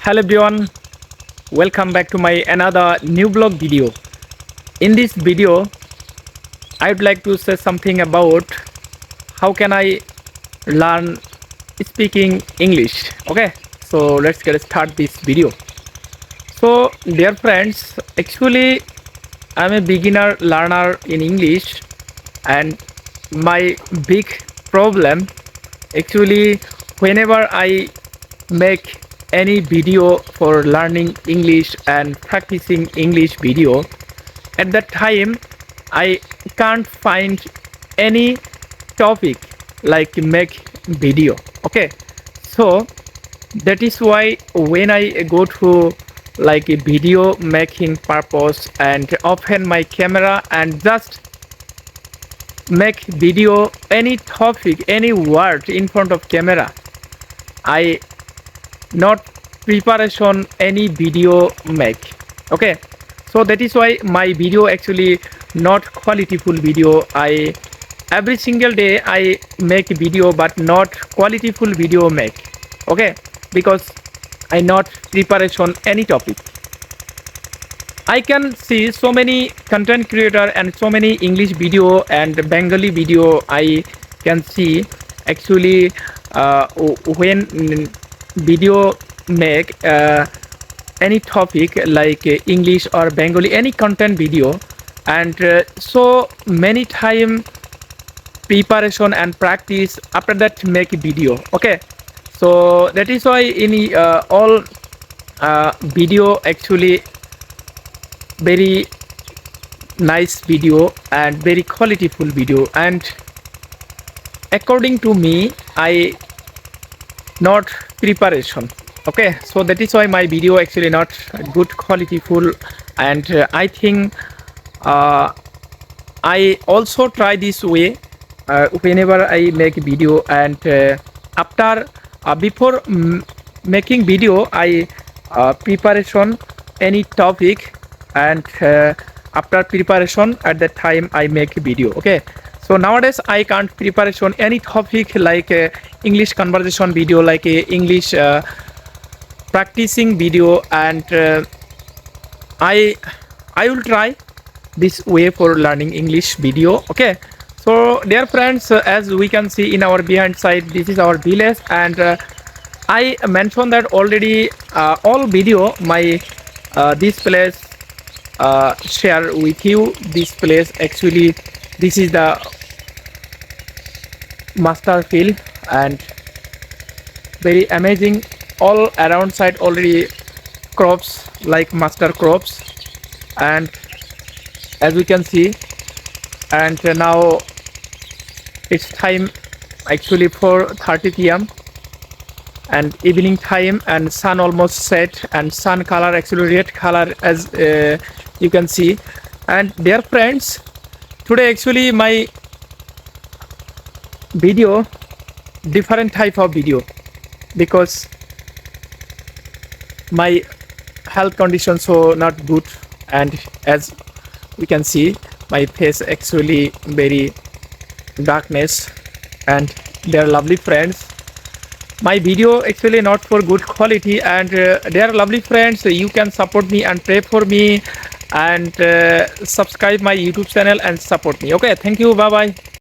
Hello everyone, welcome back to my another new blog video. In this video, I would like to say something about how can I learn speaking English. Okay, so let's get start this video. So dear friends, actually I'm a beginner learner in English, and my big problem actually whenever I make any video for learning English and practicing English video, at that time I can't find any topic like make video. Okay, so that is why when I go to like a video making purpose and open my camera and just make video any topic, any word in front of camera, I not preparation any video make. Okay, so that is why my video actually not qualityful video. I every single day I make video but not qualityful video make. Okay, because I not preparation any topic. I can see so many content creator and so many English video and Bengali video I can see actually when video make any topic like English or Bengali, any content video, and so many time preparation and practice after that make video. Okay, so that is why in all video actually very nice video and very qualityful video, and according to me I not preparation. Okay, so that is why my video actually not good qualityful, and I think I also try this way whenever I make video, and after before making video I preparation any topic, and after preparation at that time I make video. Okay, so nowadays I can't preparation any topic like English conversation video, like English practicing video, and I will try this way for learning English video. Okay, so dear friends, as we can see in our behind side, this is our village, and I mentioned that already all video my this place share with you. This place actually, this is the master field and very amazing. All around side already crops like master crops, and as we can see, and now it's time actually 4:30 p.m. and evening time, and sun almost set, and sun color actually red color as you can see. And dear friends, today actually my video different type of video, because my health condition so not good, and as we can see my face actually very darkness, and they are lovely friends. My video actually not for good quality, and they are lovely friends. You can support me and pray for me, and subscribe my YouTube channel and support me. Okay, thank you, bye bye.